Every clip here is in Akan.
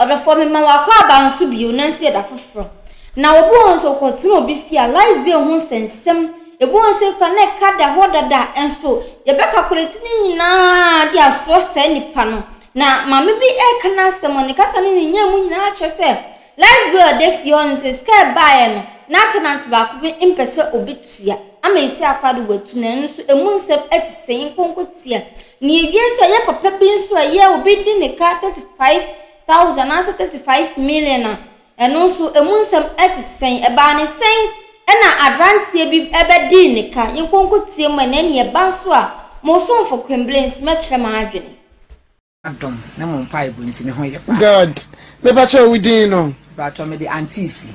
Odofo me ma wakọ abansu bio na nso yeda foforo na obu onso kwotimo bi fia lies bi ho sensem ebu onse kwa na kada hodada enso ye be calculate ni nyina dia so se nipa no na mama bi e kana asem ne kasa ne nya mu nyina ache se lies bi de fia nse sky buy no na tenant ba ko bi impese obitua ama isi akwado watu na nso emu nsem etisen konkotia ni ebi nso ye papa bi nso ye obi di ne ka 35 million and also a munsem at saying a banny saying and advance be ebe dinica, you conquer him when any a banswa, more soon for Quimblins, much a margin. I don't know pipe into me. God, me bacho we didn't know. But I made the Antici.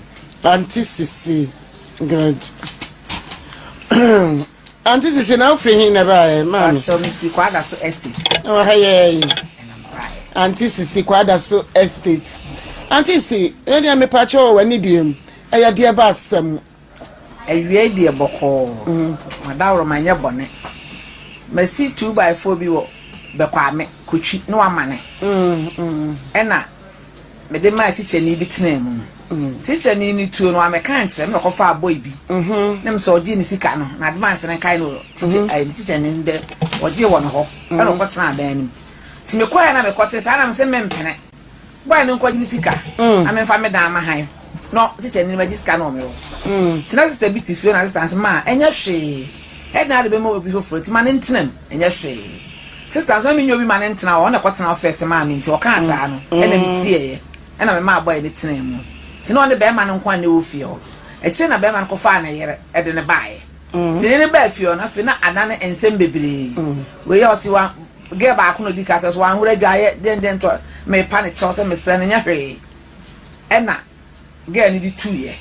Good. Antici now free him never, man. So Miss Quada so estate. Oh, hey. Antici Quada so estate. Antici, any me pacho when idiom. A dear bassam. A dear boko. Madame Romagna bonnet. Messi 2x4 biwo. Bekwame kuchi no amane ena me de ma teacher ni bitena mu teacher ni tuo no ameka nkyere me kofa aboy bi nem so odi ni sika no na advance ne kai no teacher ni de odi won ho ena ko tena dan ni ti me koya na me kote sa na me se mempene boy no ko odi ni sika amemfa me dan ma han no teacher ni ma di sika no me wo tena sister bi ti fio na distance ma enya hwe na de be mo bi foforo ti ma ne ntenam enya hwe sister so me nyobi ma ne ntena wo na kwotena first ma me nti wo kan sa no e na me tie e na me ma boy de tena mu ti no ne be ma ne nko ane wo fie ho e che na be ma ko fa na yere e de ne bae ti ne ba fie ho na fe na anane ensem bebre we yo si wa ge ba ko no di ka to so wa hura dwaye den to me pa ne che so me sere ne nya hwe e na ge ni di 2 ye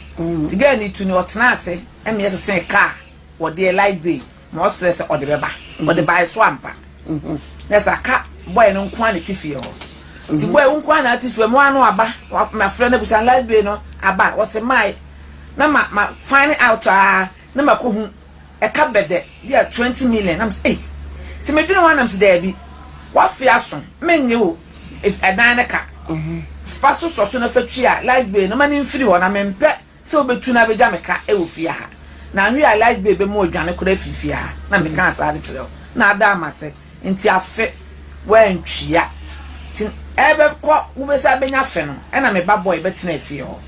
ti ge ni 2 ni o tena ase e me yese sen car wo de light bay mo sere se o de be ba o de bae so ampa there's a cat boy no quantity feel. The boy won't quantity from one aba, my friend was a lesbian aba, was a my number finding out number coon a cupboard there, yeah, 20 million. I'm saying, to me, you want them to there be what fiasson, men you if a dine a cat. Fast so soon of a chair, like being no man in free one, I mean, pet so between a jamaica, it will fear. Now we are like baby more than I could have fear. Now we can't start it. Now, damn, I say. Inti afe wen twia tin ebe kwa ubesa benya fe no ena me ba boy betena afie ho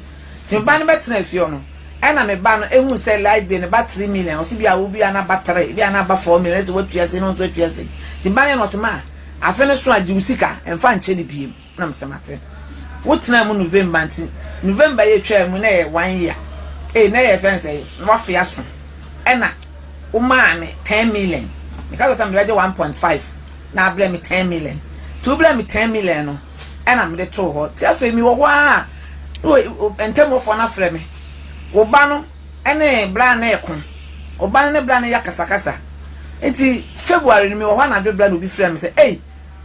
tin ba no betena afie no ena me ba no ehu se light be ne ba 3 million osi bia wo bia na ba 3 bia na ba 4 million se watwia se no twia se tin ba no se ma afe no so agi usika emfa nche ne biem na msemate wotena mu November ye twa mu na ye 1 year na ye fense no afia so ena o ma me 10 million because I'm ready 1.5 now blame me 10 million to blame me 10 million no and I'm the to ho tell me wa ntem of na frɛ me wo ba no ene bra na ekon wo ba ne bra na yakasakasa enti February ni me wo na bra na obi frɛ me say eh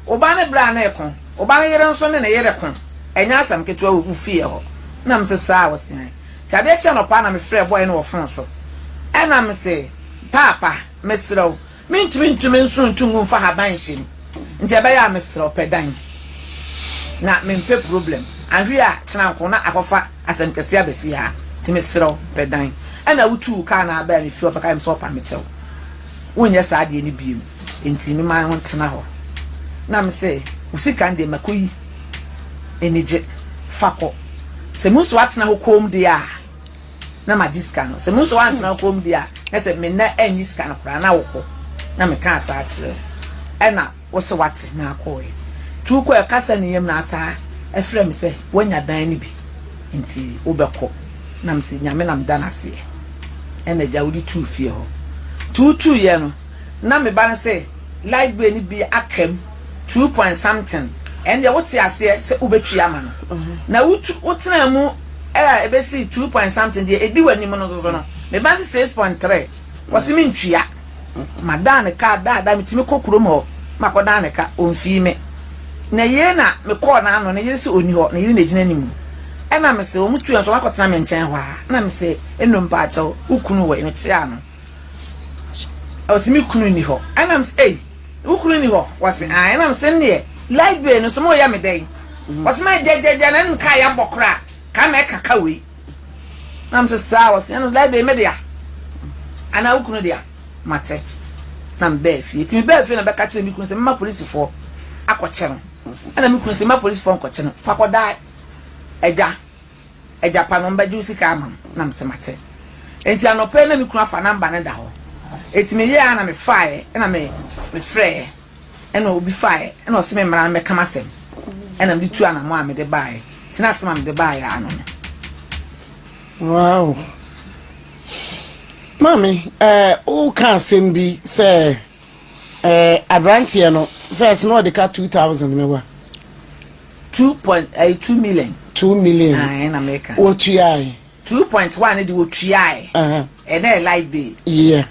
wo ba ne bra na ekon wo ba ne yere nso ne yere kon enya asam keto wo fie ho na me say saa wo sen tabe che no pa na me frɛ boy no wo fon so and I'm say papa mesro Mint soon to for her banshim. Until I am Mr. Pedan. Not mean pe problem. And we are Chanakona Akofa as an Cassia Befia to Mr. Pedan. And I would too can't bear me feel like I'm so pamicho. When yes, I did beam in Timmy man want to know. Nam say, Usi can de Macui in Egypt. Fako. Se Mus what's now home dear. Nama discount. Se Mus wants now home dear. That's a minute and this kind of rana. Na me kan sa akire ena wo se wate na akoe tu ko e kasa ne yem na asa efrem se wonya dan ni bi nti wo beko na msi nyame na mda na se ena jawudi tu fie ho tu ye no na me ba ne se light bill ni bi akam 2 point something and ya wote ase se ubetwi ama no na wotena mu ebesi 2 point something de edi wani mu no so no me ba se 6.3 wose mi ntwia madane ka da mitimi kokuro mo makoda ne ka onfi me na ye na me ko na ano na ye se oni ho na ye na gina nimu e na me se o mutu enso makotena me nchen ho a na me se enom pa acho ukunu we no chia no o se mi kunu ni ho e na me se ukunu ni ho wase na me se ne light bill no so mo ya me den was my jejan and kaya bokra come a kakawi. I'm so sour, and like the media. And I couldn't dear, Mate. I'm beef, it me beef in a back catching because my police for aqua channel. And I'm going to my police phone question. Fako die. A Japan by juicy cam, Namsamate. And you are no pen me craft an ambanada. It's me, yeah, and I'm a fire, and I'm a fray, and will be fire, and also remember I'm a camasem. And I'm the two and I'm the buy. It's not some the buyer, I know. Wow. Mommy, who can't send be, say, Abrantiano, first no, they got 2,000, me 2.2 million. 2 million. In America. What you 2.1 it would try. And then light be. Yeah.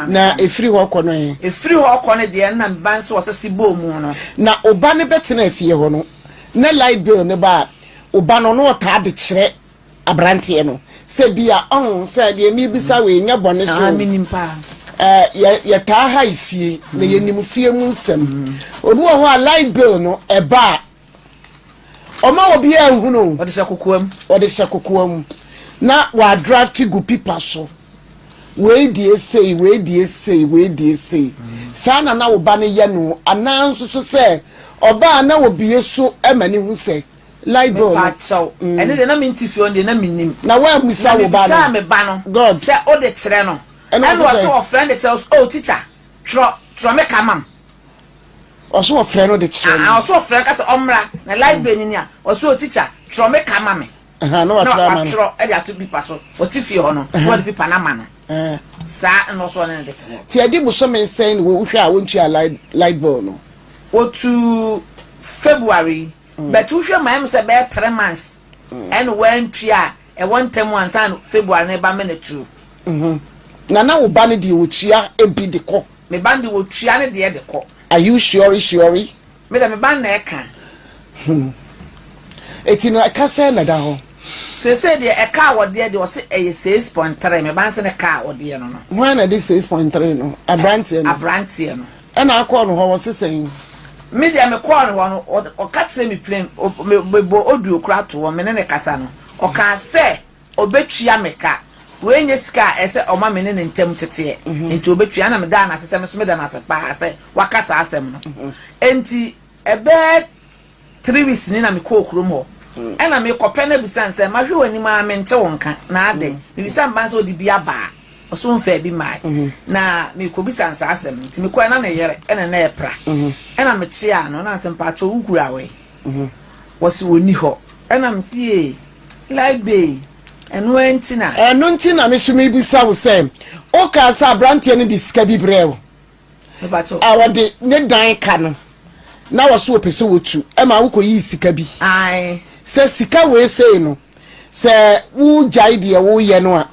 Na a free walk on a free walk on the end and bands was a sibo mono. Na Obana better if you want. Ne light bill ne bar. Obano no tad the chre Abrantiano. Say be a on, said ye may be sorry in your bonnet. I mean, pa. Ya taha ifie na yenim fie mu nsem obi wo ho a light bill no e ba o ma obi ehunu o de shakokoam na wa draft gu pipa so we die say sana na wo ba ne ye no ananso so say oba na obi so emani hu say light bill pa chaw ene de na mintifie on de na minim na wa musa wo ba no sa me ba no god say o de kire no. And was our friend that tells, oh, teacher, try make a mam. Also, a friend of the child. I also friend as Omra, the light benia, also teacher, try make a mammy. No, I try to be passed. What if you honor? What be Panama? Sir, and also on the table. Tia did was some saying, we won't you light bone. Or to February, but two sure my say about 3 months. And when Tria, and 1 time once and February never minute true. Nana will ban the Uchia and be the co. Me bandi will triane the other co. Are you sure? Madam ban neck. It's in a castle down. Say the car or dear was a 6.3. Me bansin a car or dear no. When I did 6.3 no. A brantian. And I call her was saying. Media me call one or catch me plane or audio crowd to 1 minute casano. Or can say obetia meka. When you scar, I said, oh, my men in tempted into Betriana Madame as a Smitham as a pa, I say, Wakasa asem. Enti a bed 3 weeks in a cook room. And I make a penny beside say, my few anima mental na day. Maybe some bands will be a bar or soon fair be my. Na me could be sans asem to me quite an year and an air and I'm a chair, no answer patcho away. Was you ni ho, and I'm see like bay. And when Tina, and Nuntina, Miss Maybe South Sam. O Casa Brantian is Scabby Brew. Our de net dying cannon. Now I saw a person with you. Emma Uko is Sikabi. Aye, says Sika way say no. Say, who jidea, who yanoa.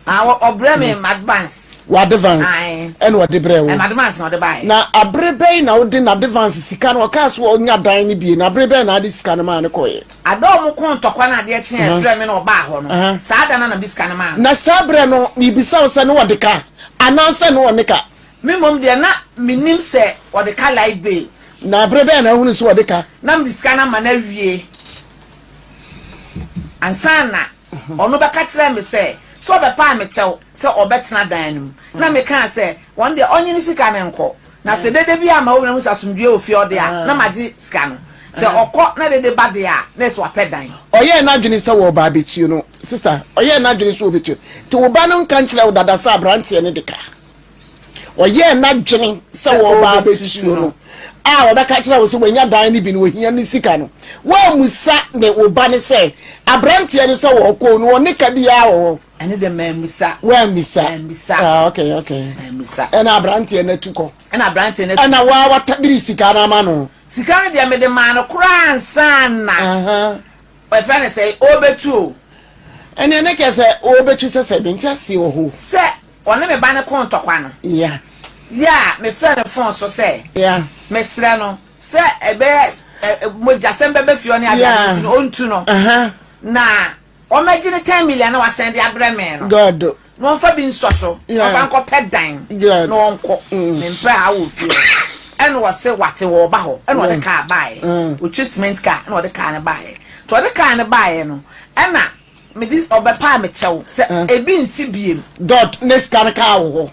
Our Obreme advance. What advance? Aye, and what the brew. And advance not the buy. Now, a brebe now didn't advance Sican or cast will not dine be in a brebe and this kind of man. I don't want to one of the chance, Fleming or Bahon. Sad and this kind of man. Na Sabrano, me be so no what the car. Announce no one car. Mimum, dear, not minim say, or the car like bay. Na brebe and I won't saw the car. Nam this kind of man every year. And Sana, or no back me say. So be pa me chew say obetena dan num na me kan say one day onye sika ne nko na se dede bia ma wo na musa sumdue ofie ode a na magi sika no se okọ na dede ba de a na so apedan oye na dwene say wo ba betu no sister oye na dwene so betu to wo ba no kan kire wo dada sa brantie ne de ka oye na dwene say wo ba betu no a wo ba ka kire wo so wanya dan ne bi no ohia ne sika no wo musa ne wo ba ne say abrantie ne say wo ko no ne ka bia wo and the man misa well misa okay misa and abrantie na tuko and abrantie na and wa watabiri sika na ma no sika de me de ma no kura ansana my friend say obetu and ene ke say obetu say binti asi wo ho say one me ba ne kontokwa no yeah me friend phone so say me sra no say ebe moja sembe be fio ne abia no ontu no na o magine 10 million na wasend abreme no god no fa bi nsoso no fa nko pedan no nko me mpa ha wo fie and was say what wo ba ho and the car buy treatment car and the car buy to the car buy no and me this obepa me chew say e bi nsi biem dot next car ho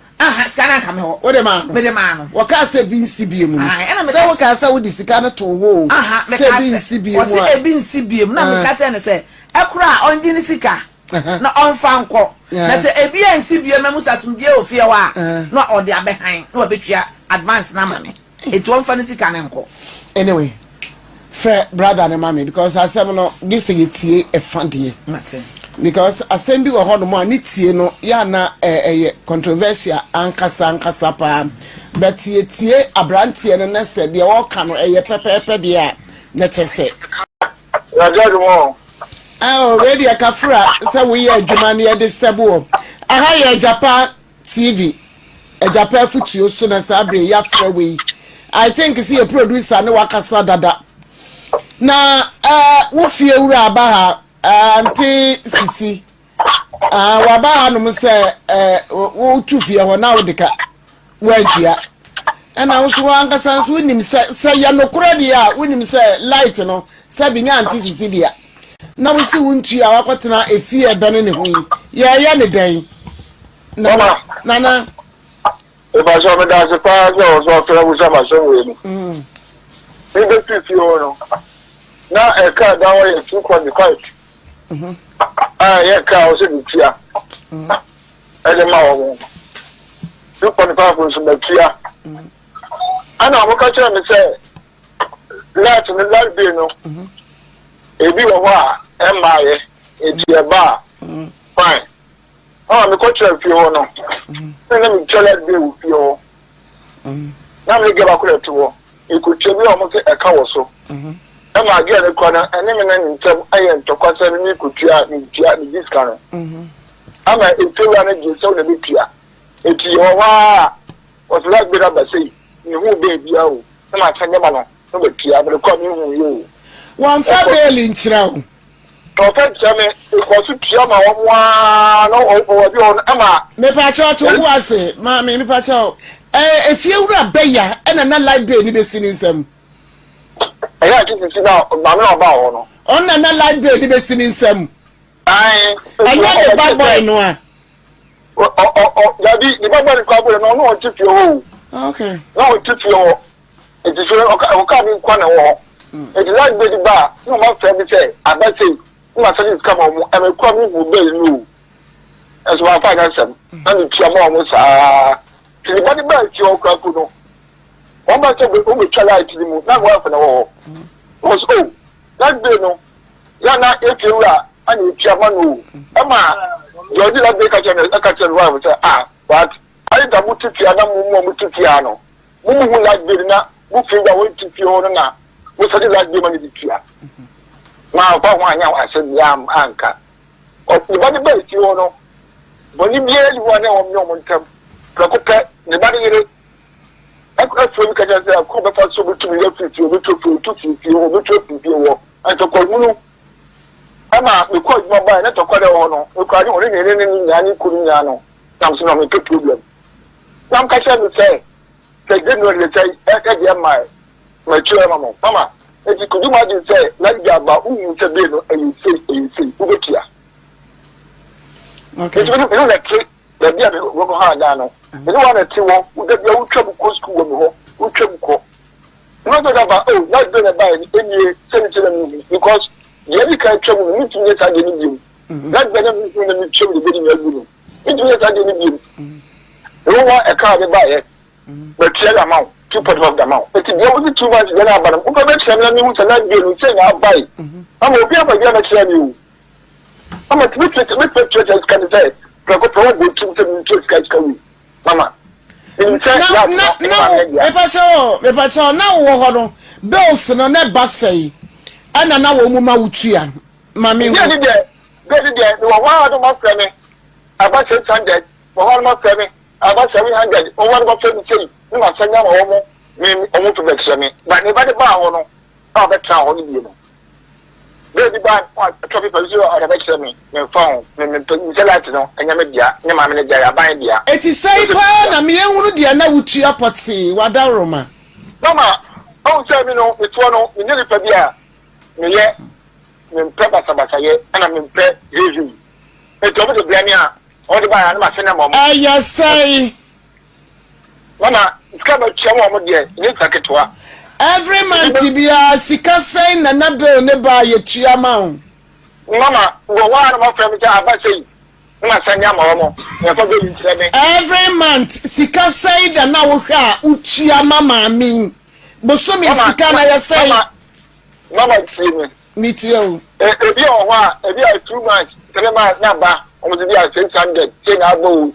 scan come ho what the man what can say bi nsi biem no and say what can say with the sika no to wo say bi nsi biem say e bi nsi biem na me ka tell say ekura onji ni sika na onfa nko na say e bi nsi biem mu sasumdie ofie wa na ode abehan na obetua advance na mame it won't fancy can enko anyway fair brother and mommy because I said no this is a fundy because I send you a hard man it's no ya na controversial ankasa pa but tie abrantie no na said the all can pepe dia na chese ya jadu mo already a kafra say we adwuma na disturb wo aha ya Japan TV a Japan futuo so na sabre ya fra we I think see a producer no wakasa dada na wo fie wura abaha anti sisi wa ba no se wo tu fie ho na wo deka wajia ana wo so ankasa so nim se ya no kura dia wonim se light no se bi nya anti sisi dia na wo si wuntu a wakotena efie ebe no ne hu ya ne dan na if I saw me dance a pass, I was off to my son. In the fifth year, now a car down way 2.5. Yeah, car was in the Tia. And the Mao 2.5 was in the Tia. And I'm going to say, that's in the light being a bit of war, and my a bar. Fine. Oh, the coach of you no. Let me tell you with you. Now we get back to war. You could tell me almost a cow so. And I get a corner and then in term I am to concern me could in this corner. I'm a interior so the big here. It's your was like with a say, you will be you. I'm not telling you, no, but I'm coming you. One family in Chrow. Prophet Jamie, it was to Chama one Emma. Me pacho to was mammy, me pacho. If you were a bayer and another light being in the sin. I had to see now, Mamma Bow. On another light being in the sin. I got a bad boy, no. The Bible couple no tip you. Okay. No tip you. It is a coming corner wall. It is like the bar, no more family say, I bet say. My son is come on, and a crummy will be new. As my finance, and the Chamon was to the body back to your crapuno. One much of the only child to the moon, not worth an all. Was that Beno, Yana, if you are, and you Chamanu, Emma, your dear Baker, a catcher, but I double to Piano, Mumu to Piano. Mumu will like Bena, who feel away to Fiona, who said like Demon in the Pia. Now, I said, Yam Anka. Of the body base, you know. When you merely one of your term, Procopet, the body. I could feel because I could have so much to be left with you, which you, and to call Munu. Emma, we called my by not to call the honor, we cried only in any Kuriano. Some sort of a problem. Some Cassia say, they didn't really say, my children, Mama. If you could imagine, say, like Jabba, who you say, and you say, who get here. Okay. It's really like the dear Robo Hardano. You don't want to see who get your trouble school, who trouble. Not about, oh, not going to buy any sensitive because the other kind of trouble, you need to get again you. That benefit when you trouble getting your room. You need to get again you. You don't want a car to buy it, but tell amount. 2.5 amount. But if there was too much, then I'm going to tell you to let you say I'll buy. I'm going to tell you. I'm a Twitter can say, Procopet to guys coming. Mama. No, now, Bills no net bastay. And now, Muma Utia. Mammy, there. You are one of my family. About 600, for one more family. About 700, or one more family. You must send them home, mean almost to vex me. But nobody bow on all the town, you know. Baby, buy a trophy for you or the vex me, and found, and Latino, and Yamedia, Yamamania, buy dia. It is say, I mean, you would dear now with your potty, what Roma. Mama, oh, say me no, it's one of the Pabia. Me yet, me pepper Sabasaye, and I'm in pet usually. It's over the Blania, or the buyer, and my son, Mama. Yes, say. Mama, it's come a chairman, dear, it's like it was. Every man tibia sika say na na bill ne ba ye tua ma. Mama, go one of my friends say, "Ma sanya mama, ya fa be ntire. Every month sika say da na wo hwa utua mama mi. Boso mi sika na ye say. Mama tie me tie o. Ebi o ho a, ebi a 2 months, 3 months na ba. Omo di a 600, say na abo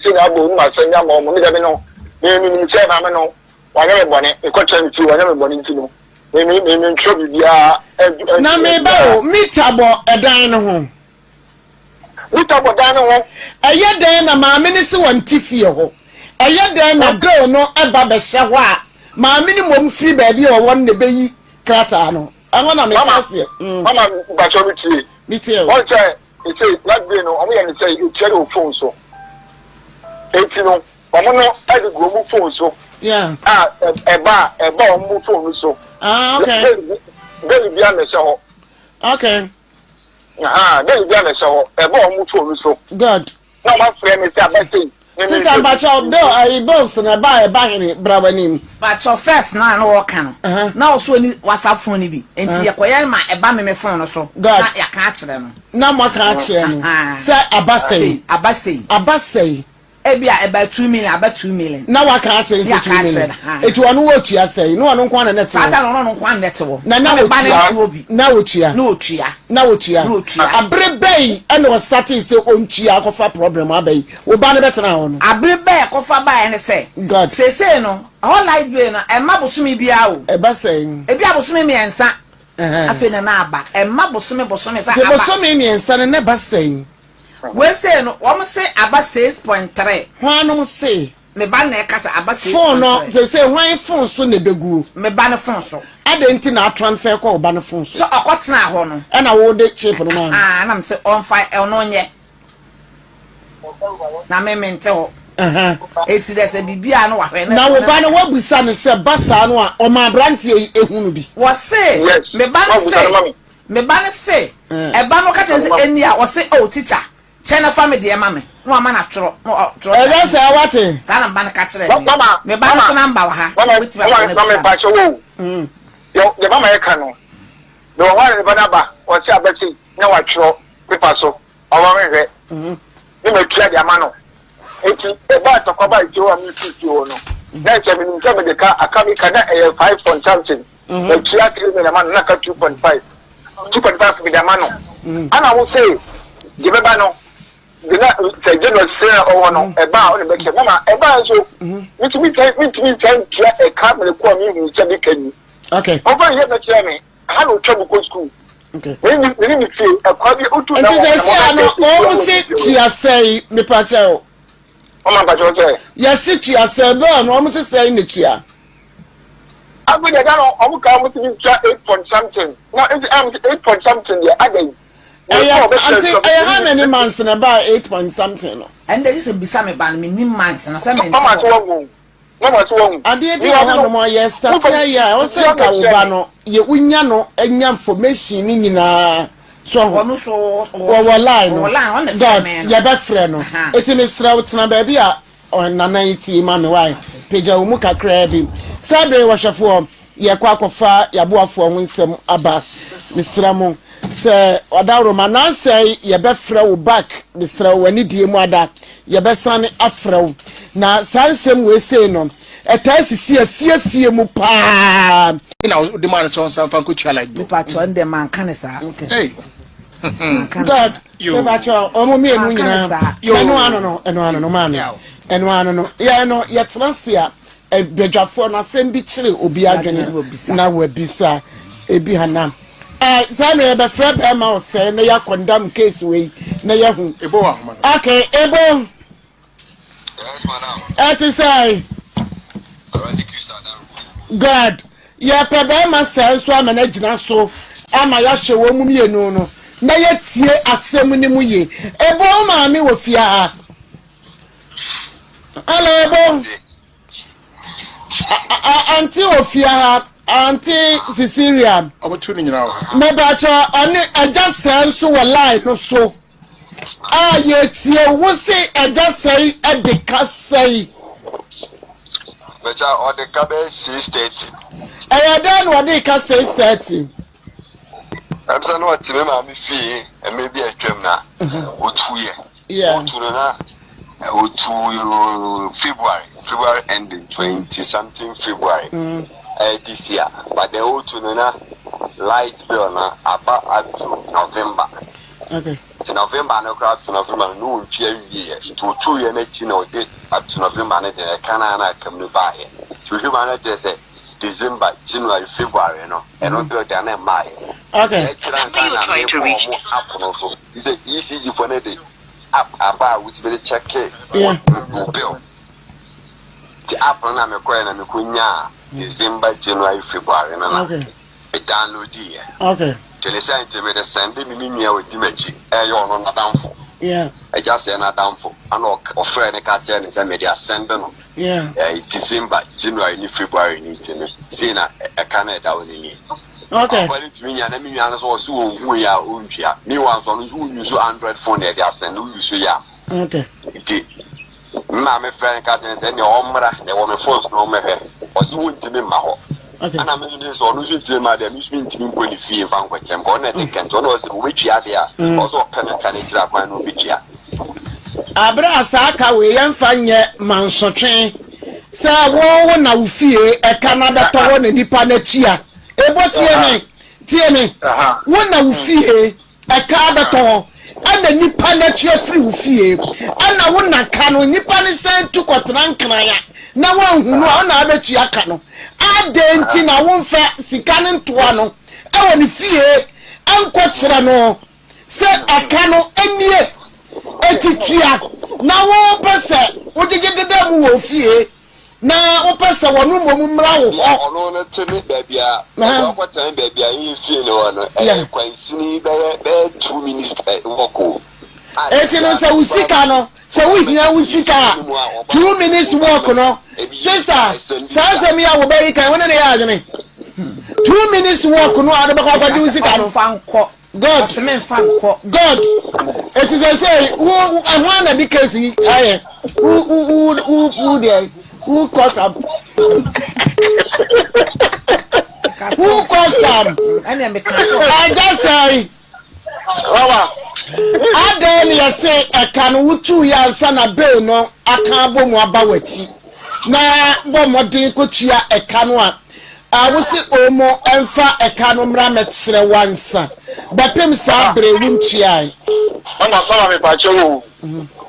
ma sanya mama, me da be no. Me say mama no. Wanyame bone ekocha nti wanyame bone nti no me ntro bibia na me ba o mitabo edan no ho mitabo dan no ho eye dan na maame ni se wonti fie ho eye dan na bill no eba be hye ho a maame ni mom free baabi o won ne beyi krata no anwo na me tase mama ba cho mi tie o say that day no omo ye ni say you carry o phone so eti no omo no adi go mu phone so. Yeah. Eba omu phone so. Okay. Baby bia me se ho. Okay. Baby bia me se ho. Eba omu phone so. Good. Na ma frame me say abati. Sister Bacho bill I bills na ba hini brabanim. Bacho first na no work no. Na also ni WhatsApp phone ni bi. Enti ye koyel ma eba me phone no so. Na ya ka akire no. Na mo ka akire no. Say abasei. Ebia about 2 million, about 2 million. Now I can't say 2 million. It one watch you say. No one quan net. Satan no quan net. Now we ban to be. Now chia. No chia. Now chia. A brave bay and was starting say on chia cofa problem abay. We ban better now. A brave bay cofa by and say. God say no. All light be na e mabosumi bia o. E ba saying. E bia bosumi mi ensa. Afi na na aba. E mabosumi sa aba. Bosumi mi ensa na ba saying. We say no, we say about 6.3. Why say? Me ban na kasa about 6.3. Phone no, say why phone so ne begu. Me ban phone so. Adenti na transfer call ban phone so. So akotena ho no. E na wo de chip no man. Na me say on fire no nye. Na me mente ho. Eti de se bibia no wahwe na wo ban wo busa ne se basa no a o ma brante ehunu bi. Wo say me ban say e ban no ka tense eni a wo say oh teacher. China family de mama no ama na tro e say what sa na ban ka kire me ba no number wa ha wetin ba ba cho wo yo mama e ka no no wa ne ba na ba o say abati na wa tro paper so o wa me ni me tua de ama no enti e ba to ko ba ti o mi ti o no na che me nka me de ka aka mi ka na 5 point something e tia 3 me na man na ka 2.5 me de ama no ana wo say de be ba no the say you know say o no e ba o ne be ke mama e ba so mitimi time tia e ka me ko mi hu che be kani okay o ba ye me che me ha no twa bu school okay ni fi e kwa bi o tu na o say tia say me pa che o ma ba jo che yes tia say do no o say ne tia abu de no o ka mo ti tia 8 point something no 8 point something there again. I how many months in about 8 point something? And there is a besame ban me months and some mama to won. And dey be one more year start here. I was say ka wo ba no ye unya no enya information ni nyina so ono so line no on the God ye be frɛ no etimi sra wotena ba bia on nananti ma me why peja wo mu kakra bi sabe wo hwefo ye kwa kofa yaboafo ho nsem aba misra mo se odawro manan say ye be frɛ wo back misra wo ani die mu ada ye be sane afrɛ wo na sansem we say no etasisi afie mu pa ina the man so san ko tua like pa chon de man kan sa hey God you ba cho omo mi enu nyina eno ano no man eno ano no ya no ye transia e bedwafo na sem bi kire obi adwene na wabisa ebi hanam sanu e be freb e ma o say na ya condemn case we na ya hu ebo wa man okay ebo yes madam ati say God ya pebe ma say so amana gina so ama ya hyewo mu mienu no na ye tie asem ni mu ye ebo ma mi wo fia hello ebo Auntie Ofia, Auntie Cecilia. I'm tuning you now. Mebacha, I just said so alive, no so. Yet you will say, I just say, at the cast say. But on the cabbage 6:30. I don't what they can say 30. I'm saying what to me, fee, and maybe a trim now. Or 2 years. Yeah. Or to February ending 20-something February. This year. But the old to light bill now about up to November. Okay. To November, no crowd to November, no years. To 2 years, date up to November, and I can't come to buy it. To humanity, say December, January, February, and not build an MI. Okay. It's an easy for a day. Up about which very check it. Yeah. Bill. The apple and a coin and a cunya. December, January, February, and okay. A download year. Okay. Till the sentiment sending me near with Dimechi, you're on a downfall. Yeah. I just say a downfall. I know of friend a catcher and a media sending. Yeah. December, January, February, seeing a Canada was in it. Okay. Well, to me, and I mean, I was who we are, me once on who use Android phone, they are sending who you ya. Okay. Mamma friend catcher and your omra, they want me folks no me, or soon to me, Maho. Okay. And I'm in this one, who's to my amusement team when you feel banquet and bonnet and can tell us which are there. Also, can it up my no which are. Abra Saka, we ain't find yet, Mansotrain. Sir, one now fear a Canada town in the Panachia. What TNA? One now fear a Canada town. And the Nipanachia free fear. And I wouldn't a canon, Nipan sent to Quatrankanaya. Now one who know another Chiacano. I didn't I won't fat Sicanon Tuano. I want to fear and Quatrano. Said a cano and ye. Etitia. Now one person, what you get the damn wolf fear? Now, person, one room, oh, no, tell me, baby. What time, baby, I feel quite see 2 minutes walk. It's a Usikano. So we hear Usika. 2 minutes walk, no. Sister, says me, I will be one of the argument. 2 minutes walk, no, I don't know about God, God. It is a say, who I want a because who there, who calls up, who calls them? I just say, I then say, I can 2 years son a bill, no, I can't boom about it. Na bomb drink with ya a canoa. I will say, oh, more and far a canon ramet once. But him sabre won't chi. I'm not sorry, but you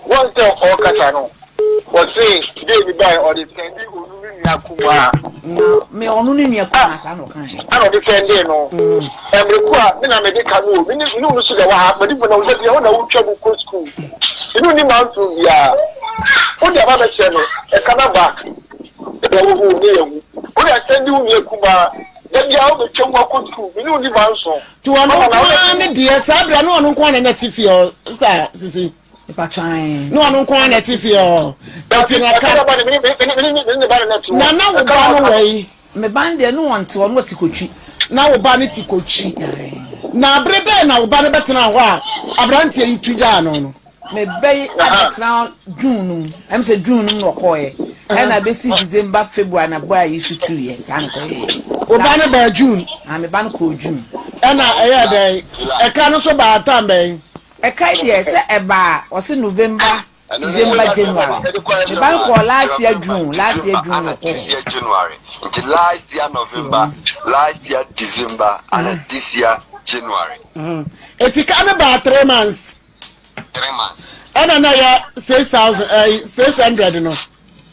what's the Ocatano? Was saying, David by or the Sandy Yakuma. Me only near Kamasano. I don't defend you, no. And require, then I made a canoe. You know, so what happened when I was at the owner of trouble school. You don't need to be what the other channel, a canaba. When I send you near Kuba. Then you have the chunk of you don't answer. To one dear Sabra, no one can native your star, Sissy. No one can native your. But in a car, now away. Me band there no one to what to coach. Now banity coach. Now brebe now banner better now. Abrantia in Trijano. Me bay now June. I'm say June no boy. And I be see December, February, and boy issue 2 years. I'm Obana by June. I'm a banco June. And I a canoe so bad time. A kite, yes, a bar was in November, December, January. The banco last year, June, this year, January. It's last year, November, last year, December, and this year, January. It's kind about 3 months. 3 months. And another 6,600, you know.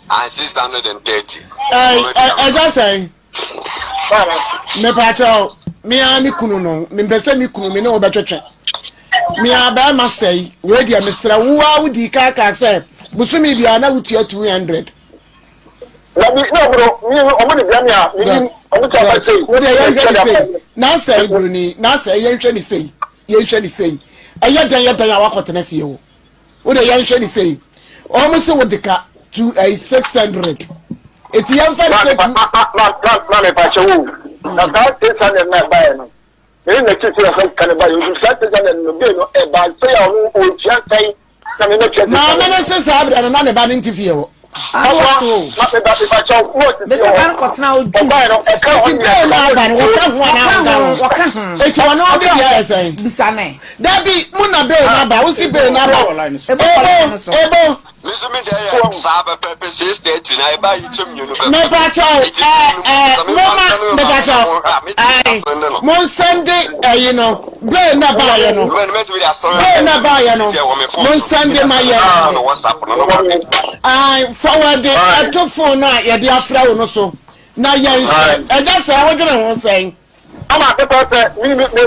And 630. I just say, me pacho, me ani kunu no, me mbese mi kunu me no obetwetwe. Me aba ma say, we dia mesra wo a wudi kaka say, busumi bia na wutia 200. No bro, me omoni bia me a, me omo ta say. Wo dia yan na say bruni, na say yan hwe ni say. Yan hwe ni say. Aya dan awakotena fie wo. Wo dia yan hwe ni say. Omo se wodika to a 600. eti yam fa de na me pa chewu na ka te sa na ba no e na ti se ka ba yo sa te sa no be no e ba se ya o tia kai na me no tia na me ne se sa abra na ne ba ne ntifie wo awo na me ba chewu wo me se kan kotena oju ba no e ka eti be na ba no wo ka ho eti wono de ya esen bisane dabi mu na be na ba wo si be na ba ebo Listen there, Saba Pepe says that tonight by you to me. me pa chow mama me pa chow mon Sunday you know be na ba ye no be na ba ye no mon Sunday ma ye no WhatsApp no forward the to phone na ye dey afra wo no so na ye e just say wo dwene ho say ama pepe mi pe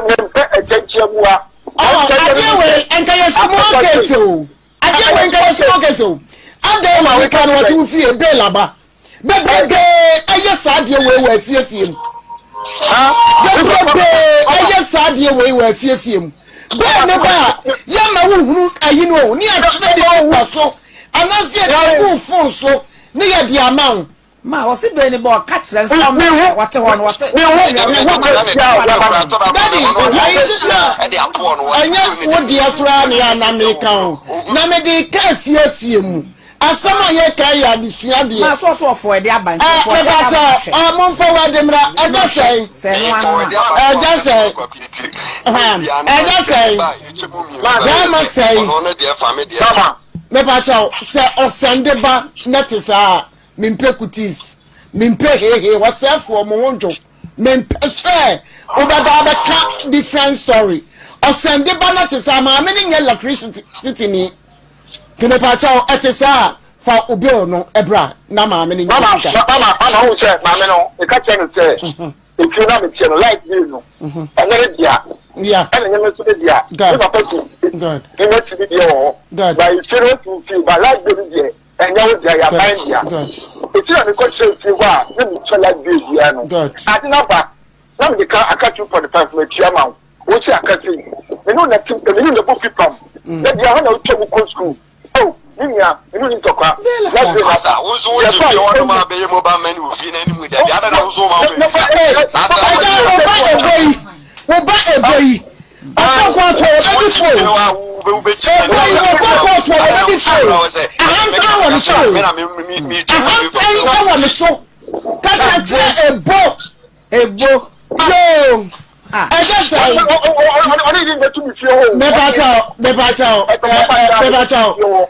ejeje bua adewe enka ye small case o adewe enka ye small case o ade ma we kan what you feel be laba be eye saade we fie mu be eye saade we fie mu be ne ba ye ma wo hunu ayi no ni a kire de wo so anase de go phone so ni ye di amount ma wo se be ni bo ka kire so me what one what say anya wo di akura ni na me kan na me de ka fie mu asama ye kai ya bisua de ma so for e de abanti for e ba cha mon forward mra e ga say no anu e ga say ma say me ba cha say osende ba netisa mimpe kutis mimpe hehe wasafo mo wonjo mimpe say obada ba ka different story osende ba netisa ma me ni electricity ni kene pa cha etisa fa obi no ebra na ma me ni mama ana wo say ma me no e ka che no say e tru na me che no like you no anere dia yeah ana nyame so dia e ba pa tu good e me ti dia o good ba e tru tu fi ba like you dia enya wo dia ya ban dia e tru na me ko che ti wa na me che like you dia no ati na ba na me ka aka 2.5 me tia ma wo si aka ti me no na ti me no na bo fi pam na dia ho na wo twa ko school oh niya inu ni tokwa let's be asa unzo wo ji yo ma be mo ba mani wo fi na ni mu da bi ada na unzo ma wo wo ba eboyi akwa to ebi fo wo be chi akwa to ebi fo ahanta wo so me na me ahanta wo so kaka che ebo yo I just say never tell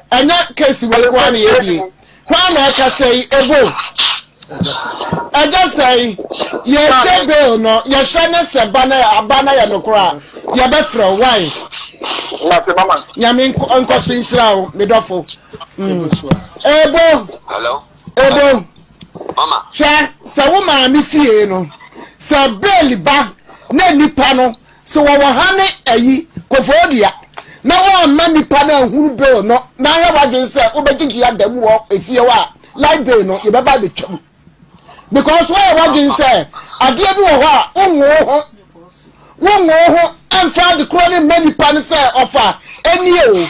and that case will one year one I can say ebo I just say ye bill no ye shana se bana ya no kra ye be fro why nyame onko so insira me dofo ebo hello ebo mama sha se wo ma mi fie no se bill ba na nipa no so wo hane ayi kofodia na wo ma nipa na huru bill no na ya wadwen se obegigi adamu wo efie wa light bill no ye baba be twam because why wadwen se ade bi wo ho a wonwo ho amfa de kroni ma nipa no se offer eni o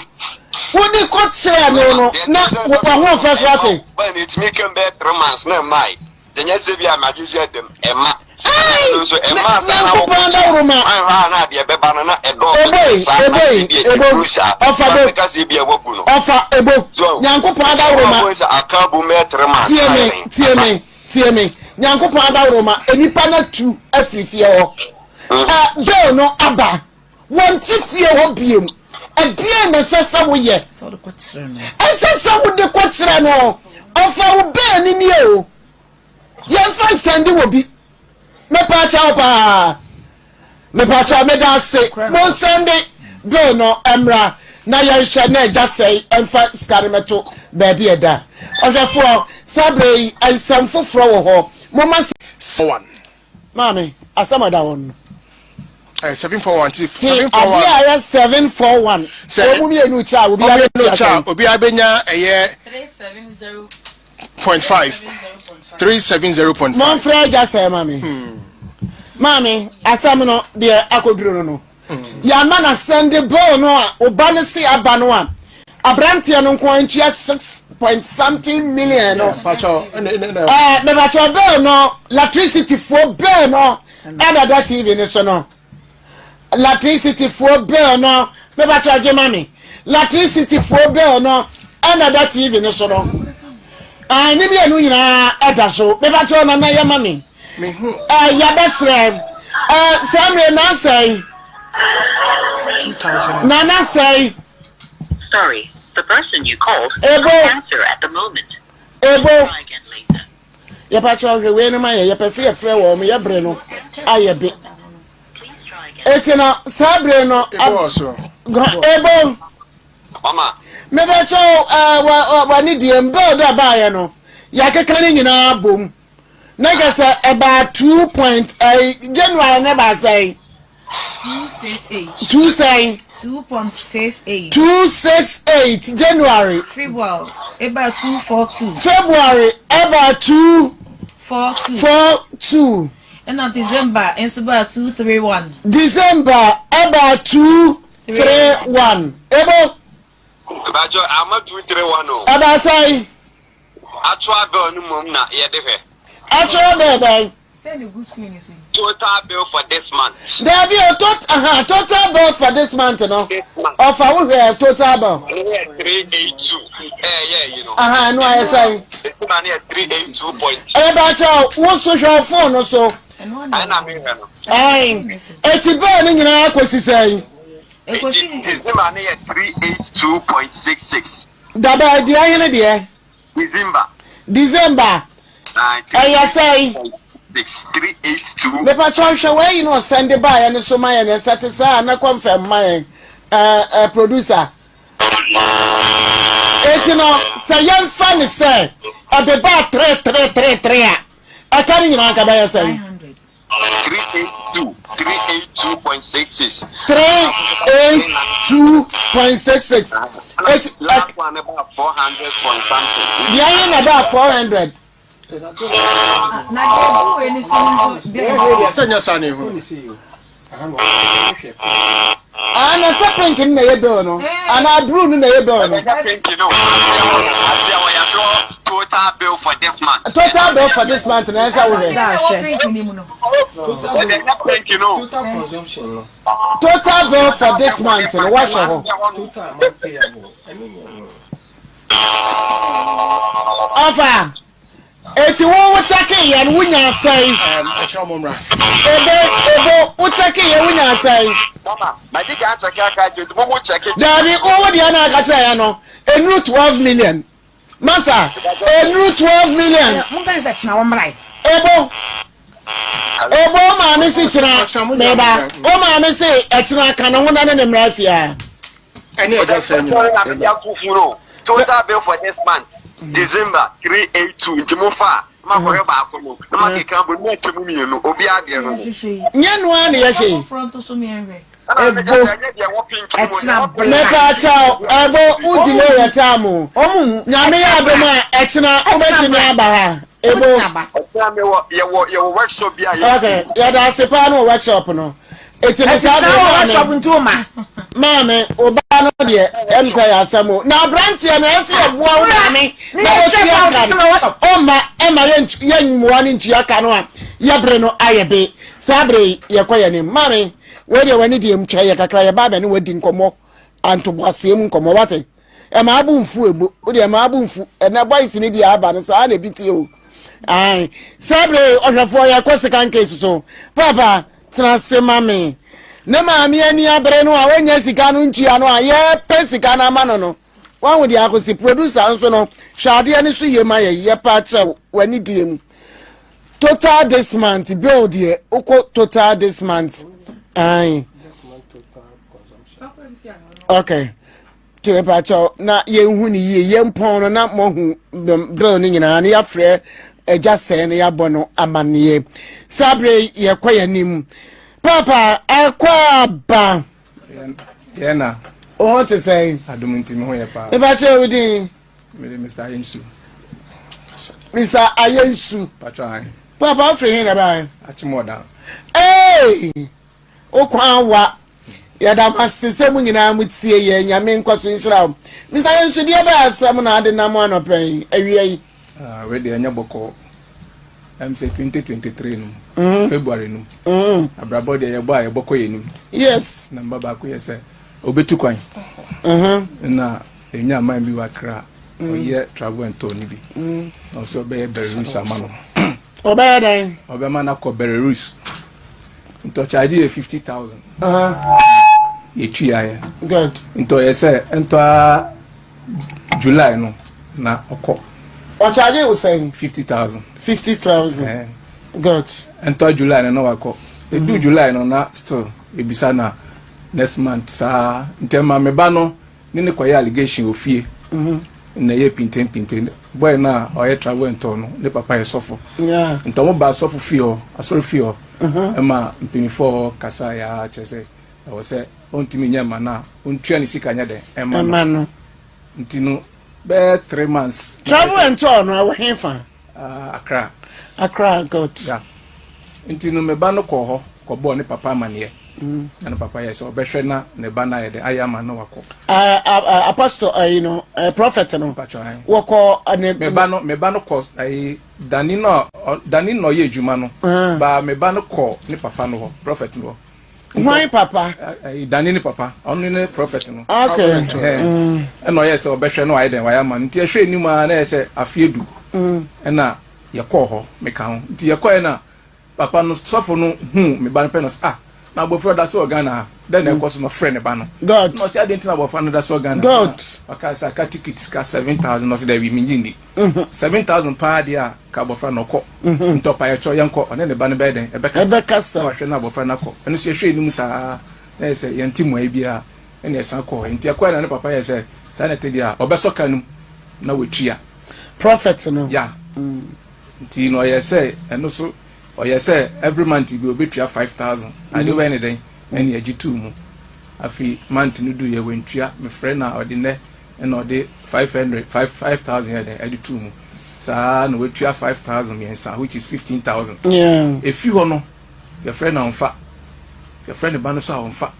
wodi ko kire no na wo ho first party but it make him be 3 months na mai the nyeze bi amagisi dem ema so ema na wo na de be ba na edo offer because bi awogu no offer ebo nyankopon adawroma akabu me 3 months tie me nyankopon adawroma enipa na tu afrifie ho bill no aba wonti fie ho biem adie na sesa wo ye so de ko kire no sesa wo de ko kire no offer wo be ni ni o ye fa sende wo bi me pa cha me da say mo sende bill no emra na ye hwe na eja say emfa skarimeto ba bi eda ohwefo sabre ansam foforo wo ho mo ma someone mami asama da won 741 741 o mu mi enu cha obi abenya eye 370.5 mon frère ja say mami asam no de akoduro no ya ma na send bill no a oba ne se aba no a abrante no nko antua 6 point something million no pacho me pacho bill no electricity for bill no that TV ni so no electricity for bill no me pacho je mami electricity for bill no that TV ni so no ni me anu nyina eda so me pacho na ya mami me hu ya besre Samuel na say 2000 Nana say Sorry, the person you called Ebo. can't answer at the moment. Ebo Try again later. ya pacho we no ma ya pese ya frɛ wo me ya bre no aye be Please try again. etina sabre no also Ebo Mama, me pacho wa ni diem go do ba ya no ya keka ni nyina bom na ga say about 2.8 January na ba say 268. 2 say 2.68. 268 January February about 242. February about 42. 242 And on December about 231. December about 231 Ebo Bajo, I'm a 231. about say Actual bill no mum na ye de he. actual baby Send the good screen you see. Total bill for this month. there be a total bill for this month no This month. offer we have total bill 382. Yeah, you know. no I say This money is 382. about what social phone no so And one I na me no. eti bill ni nyina akosi say it was in This money is 382.66. daba di ayene de December I say 382. me pa chonhwe we you know send by and so my and satisfy na confirm my producer eti no say yan fan say abeba 3 I can't even aka by say 900. 382.66. 382.66 it's Last one about 400 point something. the iron about 400 Na go any song. senya sane hu and a pink in the bill no and I brew in the bill no Total bill for this month. total bill for this month and answer with it Total consumption no. total bill for this month and watch your Total amount payable. offer eti wo check and wunya say acho momra ebo wo check ye wunya say Mama, my dick answer kaka you mo check it. dabi owo dia na aka tell ya no enu 12 million masa enu 12 million Mun kan sa china wo mrai. ebo ma me si chira meba o ma me si e chira kan ho na ne mra fia any other senya Total bill for this month. December 382 Intimofa. Makoyo ba akomo. Na makeka bo na chemu mienu obi ade no. nye no an ye hwe Front to so me enwe. Echina me black. ka chao ebo udile ya tamu Omu nyame ya do ma e chira obetimi aba ha ebo Your workshop bia okay ya da sepa no workshop no eti me sa Echina do shop ntuma. mame oba no de em say asamo na brantie na ese eboa wo mame na wo tia kan o ma e ma yen muwa ni ntia kan no a ya bre no ayebe sabre ye koye ni mame we de wani de mtwa ye kakra ye ba be ne wadi nkomo antoboasem nkomo wate e ma abu mfu ebo o de ma abu mfu e na boys ni bi aba no sa na biti o ai sabre ohwefo ye kwesika nke so papa trase mame ne maami ani abre no a wonya sika no nchia no a ye pe sika na ama no wan wo dia akosi producer nso no hwade ani so ye ma ye pa cha wani diem total this month build here oko total this month ai okay to pa cha na ye hu ni ye mpon no na mo hu bill ni nyina na ya frɛ eja se na ya bɔ no amane sabre ye kwayanim papa akwa ba Yena. o want to say Adumunti me ho ye pa. e ba che within Me Mr. Ayensu. Mr. Ayensu Pacho ai. papa free him na ba Achimoda. hey o kwa wa ya da masese mu nyina mutie ye nyame nkwaso nhyira misa yensu die ba asam na ade nam anopen awie yi we de anya boko I'm say 2023 no February no abrabo de ye bo a ye boko ye no yes na mbaba ko ye se obetu kwan na enya man bi wakra oye travel and tour ni bi no so be Belarus amano obey den obey man akọ Belarus into charge you 50,000 ye tria ya good into ye say into July no na okọ o charge you saying 50,000 good into July no wakọ do July no na still ebisa na next month sa ntema meba no ni kwa allegation ofie na ye pinten boy na oye travel and tour no le papa ye sofo yeah ntomo ba sofo fie asoro fie ema mpinifo kasa ya chese o se ontimi nyama na ontua ni sika nya de ema no ntinu be 3 months travel and tour no we hefa Accra good yeah ntinu meba no ko ho ko bo ne papa mane and papa yes obehwe na ne ba na ye de ayama no wako apostle prophet no wako me ba no ko dani no ye adwuma no ba me ba no ko ne papa no prophet no why papa dani ni papa onu ne prophet no okay no yes obehwe no aye den ayama nti ehwe ni ma na yes afiedu na ye ko ho me ka ho nti ye ko na papa no sofo no me ba no penos na bofro da so Ghana then e cost no friend ba no god no say identity na bofro no da so Ghana god akasa ka tickets ka 7,000 no say da we minjindi 7,000 pa dia ka bofro no ko ntopa ye cho yanko one ne ba no be den e be kasa wa hwe na bofro na ko eno so hwe ni mu sa na say yantimu ai bia ene e san ko nti akwa na ne papa ye say sa na te dia obeso kanum na wetua prophet no yeah nti no ye say eno so or you say every month you go be 5,000 and you when then any agi2 mu afi month no do ye wentua me friend na ordinary and or dey 5,000 here then agi2 mu sa no wetua 5,000 yensa which is 15,000 yeah if you no your friend na onfa your friend ba no so onfa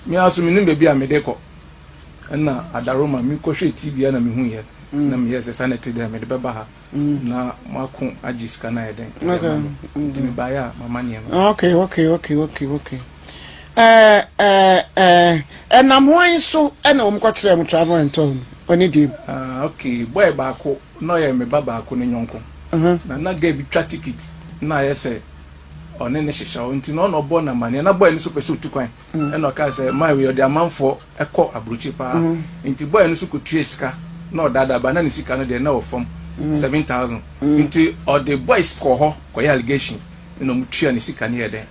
me aso me nim be a me dey ko na adaroma me ko hwe TV na me hu ye na me yes sanity there me de beba ha na mako ajiska na eden timi baya mama ni okay enam hoan so na om ko kire mu travel and tour oni di okay boy ba ko no ye me baba ko ne nyonko na ga bi twa ticket na yese one ne hihya onti no no bo na mane na boy ni so pese otukwan e no ka say my we the amanfo ekọ abrochi pa nti boy ni so ko tueska no dada ba na ni sika no de na ofom 7,000 nti or the boys ko ho ko allegation no mutua ni sika ne yede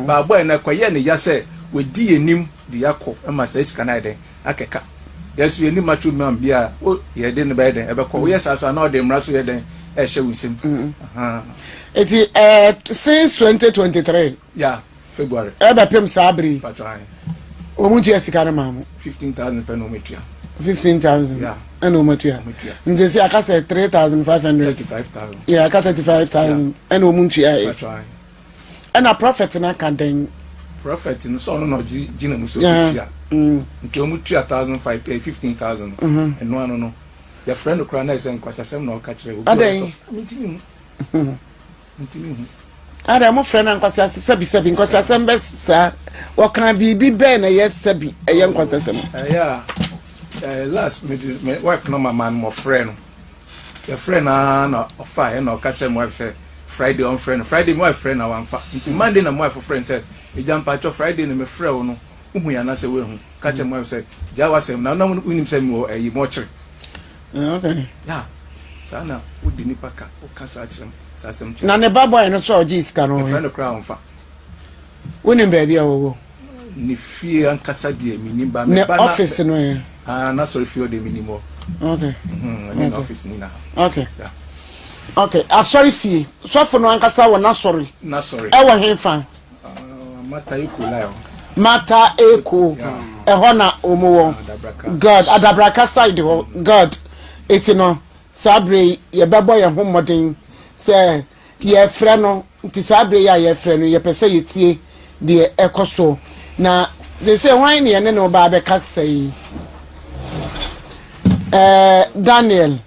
ba boy na ko ye ne ya say we di enim di yakọ e ma say sika na yede akeka yes we ni machu man bia o yede ne ba yede e be ko yes aso na o de mra so yede e hye wisim eti since 2023 yeah February e be pem sabri patrai o mu tie sika na mamu 15,000 per no metia 15,000 yeah and omatua nje si aka say 3,500 35,000 yeah aka 35,000 and omuntua patrai and a prophet na kan den prophet no so no gina muso tia nke omutua 15,000 and no your friend okra na ese nkwasasem na okachire obi ntimi ada mo friend ankwasa sabi nkwasasem besa wakan bibi be na ye sabi eye nkwasasem yeah last my wife no my man mo friend your friend na ofa na okachire my wife say Friday on friend Friday my friend na wanfa nti Monday na my wife friend said e jampa cho Friday na me friend no uhu ya na se we hu kachire my wife say jawa sem na unim say me e mo chire okay yeah sana udi ni paka okasa achirem sasem na ne baboy no so oji iska no friend crown fa woni baby awowo ni fie ankasa die mini ba me ba na office no e na sorry fie de minimo okay ni office ni na okay yeah okay sorry fie so for no ankasa wo na sorry e wo hefa mata iko layo mata eko e ho na omowo god adabraka side ho god etino sabre ye bebo ye homodin se ye frɛ no nti sabre ye frɛ no ye pese ye tie de ekoso na they say why ni ene no ba be ka sei Daniel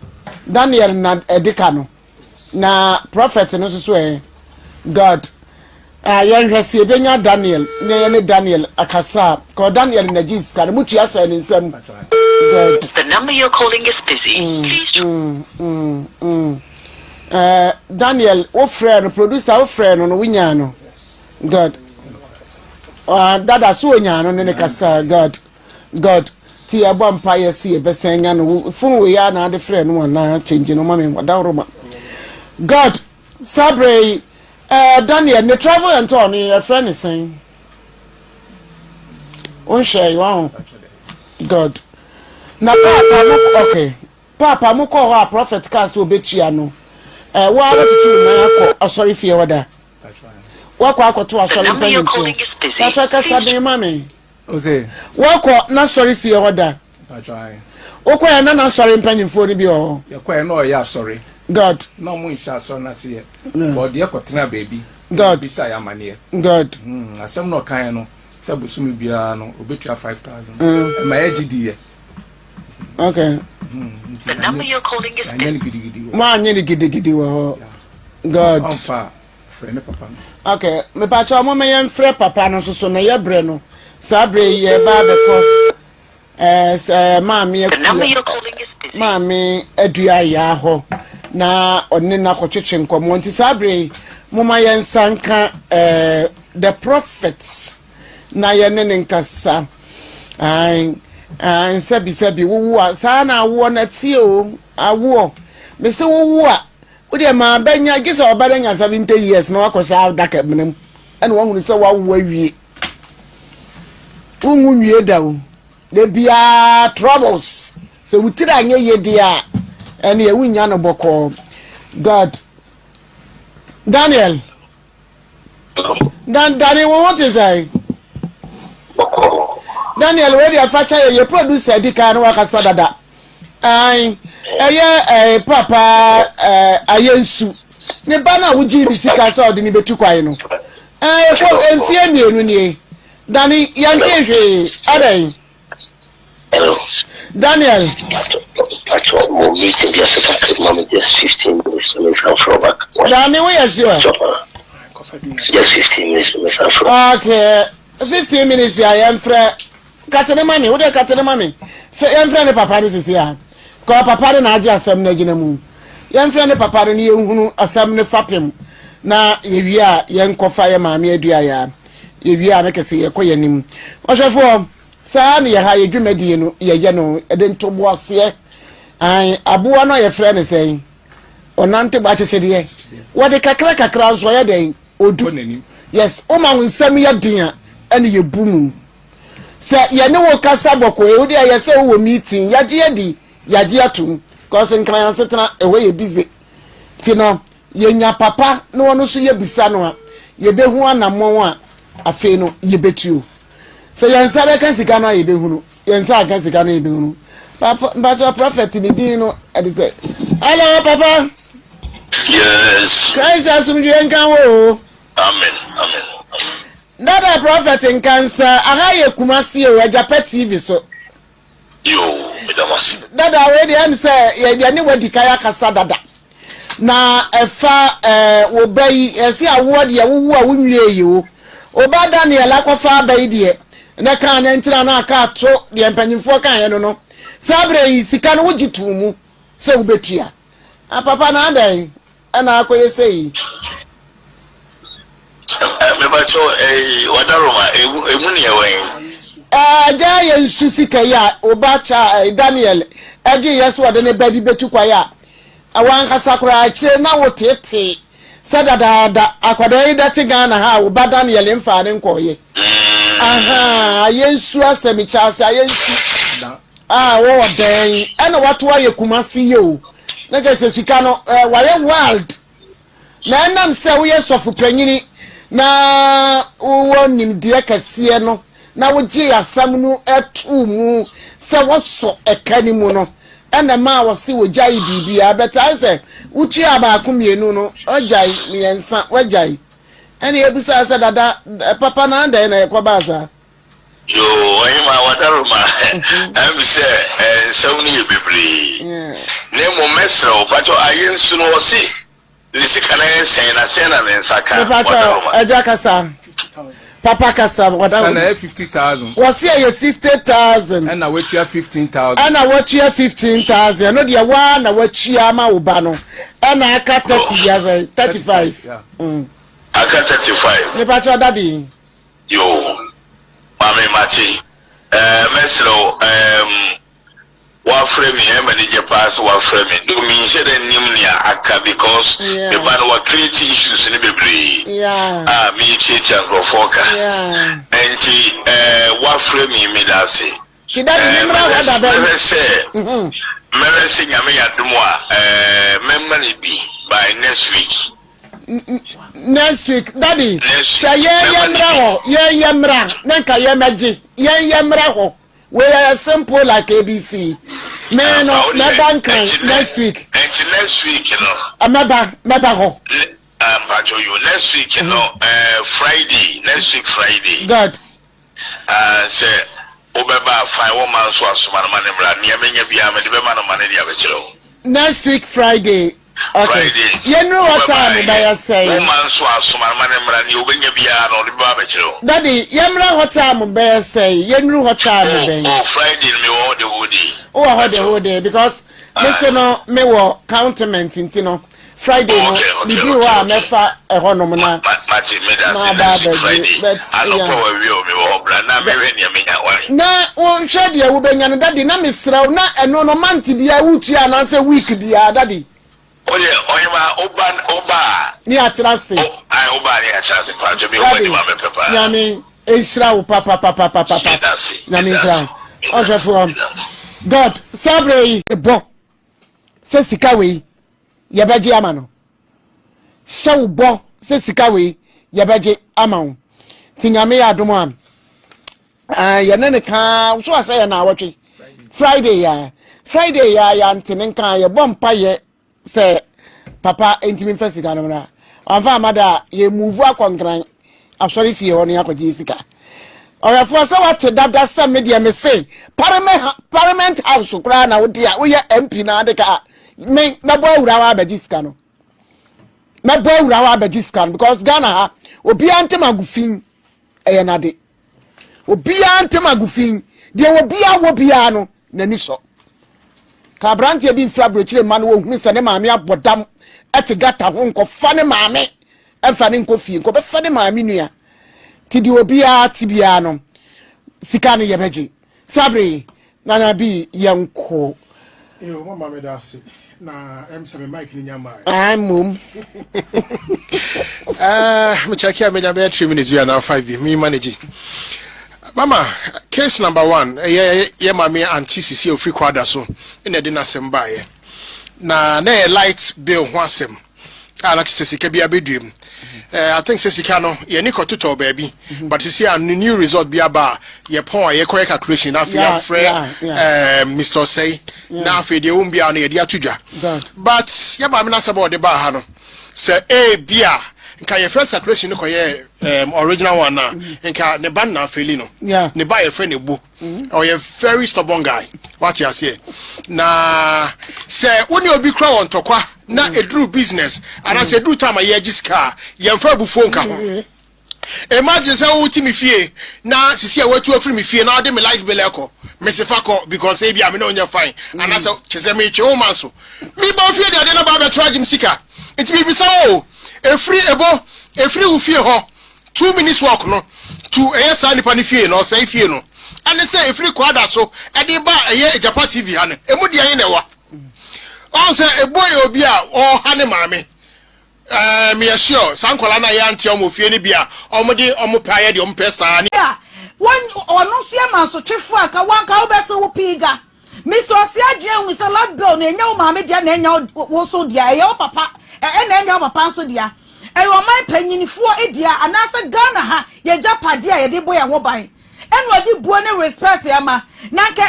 na edika no na prophet no so God yan hwese benya Daniel ne Daniel akasa ko Daniel na Jesus ka mu tia so ni nsam God The number you're calling is busy. Daniel wo friend producer wo friend no winya no God dada so onya no ne kasa God ti abampa yesi ebesenga no fun we ya na de friend no na change no mama wadawroma God sabre Daniel ne travel and on your friend is saying on share you on God na papa okay papa mo ko ha prophet cast obetia no wa tutu na ko sorry fear wada wa ko akoto asori pen na to ka sade mame Ose wa ko na sorry fear wada o ko ya na sorry pen fo ni bi o ya ko na o ya sorry God no mo insha so na se but de ko tena baby God bi sa ya mane God asem no kan no se bosumi bia no obetua 5000 ma ya gidi okay The number you're calling is busy. Ma nyeni gidi wo God onfa friend papa okay me pa cha mo me yen frɛ papa no so na ye bre no sabre ye ba be ko maami The number you're calling is busy. maami adua ya ho na onni na kwetwetwe nkomo nti sabre mo ma yen sanka the prophets na ye ne nkasa sabi wo sa na wo na ti o awo me se wo a wo de ma banya gisa obadanya 70 years na wakosha daka menem ene wo hunu se wa wo awie unwie da wo de bia troubles so wutira anye ye dia ene ye wunya no boko God Daniel Daniel what is I Daniel where the facha your producer di kan wakasa dada papa ayensu ne bana wuji ni sika so de ni betu kwai no ko enfie mienu ni Dani yanke hwe adai Daniel actual meeting just 15 minutes to make from back. Dani we are sure Just 15 minutes to make from. Okay 15 minutes ya yemfre katene mami wo de katene mami yemfre ne papa ni sisi ya ko papa na agi asem na gina mu yemfre ne papa ni yehunu asem ne fapem na yewie a yenkofa ye mami adua ya yewie a ne kese ye koyanim ohwefo saa ne ye ha ye dwumadi no ye no ede ntobo ase aboa no ye frɛ ne sɛn onante ba chechede wo de kakra nso ye den odu yes o ma nsɛm ye den ene ye bumu se ye ne wo kasa boko e wo de ye se wo meeting yaje atum cause nkran setena ewe ye busy ti no ye nya papa no wono so ye bisa no a ye behu anamon a afi no ye betuo se ye nsa be kan sika no ye behunu ye nsa kan sika no ye behunu papa prophet ni din no e say hello papa Yes. Christ asumju enkan wo Amen. Dada prophet in cancer aha ye kumasi e Oyerepa TV so Yo, medamasi. dada we dey am say ye ne wadi kaya kasa dada na efa wo bayi esi award ye wo a wunwie yi wo oba Daniel akwafa bayi de na kan na ntira na aka ato de empanyimfo kan ye no sabre yi sika no wugitu mu se wo betua papa na adan ana akoye sei Me bacho wadaroma emuni yewen. ja ye nsu sika ya obacha Daniel eji yeso wode ne baby betu kwa ya awan kasakura akire na wotete sadada akwada ida ti Ghana ha oba Daniel mfa ne nkoye aha ye nsu asemi chase ye nsu wo den ena wato aye kumasi yo na gese sika no waye wild na nam se wo ye sofu panyini na wo nim de kase no na wo gi asam no etu mu se wo so ekani mu no ena ma wo se wo jai bibia beta se uchi abaako mienu no ojai miensa wajai ene ebusa se dada papa na anda na ekoba asa Yo, oyima wadaruma. I'm say sawni bibri. Nemo mesro pato ayen suno si. Lisi kana sena nsaka. Pato ejakasa. Papa kasa wadaruma. Kana 50,000. Was here 50,000. And I wait here 15,000. And I watch here 15,000. No dia one na watch here ma ubano. And I aka 30 35. Yeah. Aka 35. Ne pato daddy. Yo. Mami Mati, Mesro, one frame, manager pass one frame. Do mean said Nimnia Aka because the man were creating issues in the Bibli. Yeah. Me teacher for Foka. Yeah. And one frame me that say. She doesn't remember say. Mercy Yamia Dumois, memory be by next week. Next week, Daddy. Say yemra, nenka yemaji, yemra ho. We are simple like ABC. Me no, bank next week. And next week, you know. Meba ho. But you next week, you know, Friday, next week Friday. God. Say, Obeba 5 woman so asuma man mra, niamenya bia me de be man man dia be kiro. Next week Friday. Okay. Friday. You know what time by you say? Woman so asuma man mra ni obenya bia no de ba be kiro. Daddy, yemra what time by you say? You know what time be? Oh, Friday me wo the whole day. Oh, the whole day because listen no me wo counterment intino. Friday no the do wa me fa ehonom na Mati me that Friday. I no power we o me wo bra na me we ni amenya wari. Na won hwe de wo benya no daddy na me sraw na eno no month bia wutua na say week bia daddy. Oyema oba ni atrase. Ai oba ni atrase pa jo bi oba ni ma me pepa. Na me esraw papa. Na me esraw. O je for God, sabre ebo. Se sika we yebeje ama no. Se ubo se sika we yebeje ama wo. Tinyame ya domo am. Ya nene ka so asa ya na awotwe. Friday ya ntene kan ye bompa ye se papa intimi fesika no na. Anfa amada ye move akonkran asori fie ho ne akwaje sika. Oyafo se wate dada se media me say parliament house kura na wo dia wo ye MP na de ka me na bo awura wa abajiska no. Na bo awura wa abajiska because Ghana ha obi ante magufin eyenade. Obi ante magufin de obi awo bia no nani so. Ka brantie bi mfra brochire man wo hu se ne maame abodam etigata ho nko fa ne maame emfa ne nko fie nko be fa ne maame nua ti di obi a ti bia no sika ne yebeje sabre na bi yanko yo mama me da se na emse me mic ni nyama mum me check here me nya be 3 minutes we are now 5 me manage. Mama, case number 1, ye mami anti sisi ofri kwada so ina de na semba ye. Na light bill ho asem. Ala sisi bia bedwem. I think sisi no ye ni kototo baabi, but sisi a new result bia ba ye pon ye correct calculation na fi Mr. Say na fi de umbia na ye dia tudwa. But ye mami na sebo de ba ha no. Se bia nka your first calculation ko ye original one na nka ne ban na feli no ne ba your friend ebu or you very stubborn guy what you say na say woni obi kra won tokwa na edru business and as edru time ye giska ye mfa bufo nka ho imagine say wo ti mi fie na sisi a watu afri mi fie na ade me light bill eko me se fa ko because e bia me na onya fine and as chese me che o man so mi ba fie de na ba be charge sika it be bisa o efri ufie ho 2 minutes walk no to esa nipa ni fie no say fie no and say efri kwada so e dey ba eye Japan TV ha ne emu de yen newa on say eboy obi a o ha ne maame me sure sankola na ya anti omo fie ni bia omo de omo paye de omo pesa ni one ono so e man so twefo aka wanka wo bete wo piga Mr. Osiadwe wi say lot bill na enya wo maame dia na enya wo so dia e yo papa na enya papa so dia e wo mai panyinifo edia anasa Ghana ha ye japade a ye de boy ho ban enu odi buo ne respect ya ma na nke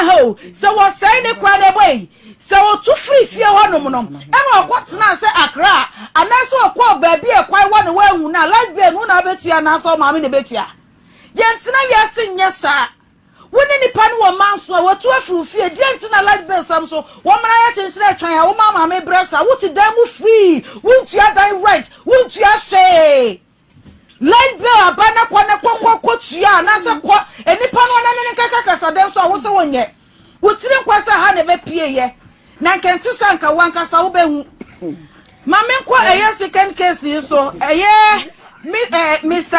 ho so wo say ne kwa de boy so wo tu free fie ho no no enu okotena say Accra anasa okwa baabi e kwai wo ne wa hu na light bill no na betua na so maame ne betua yentina wiase nyesa woni nipa no wo manso a watu afrufie yentina light bill sam so wo mara ya chenchire twan ya wo mama me bresa wuti dan mu free wuntua dan right wuntua hwe light bill abana kwana kotua na se ko enipa no na ne kaka kasa den so a wo se wonye wotire nkwasa ha ne be pie ye na nkenti sanka wankasa wo behu mame kwa eye second case so eye Mr.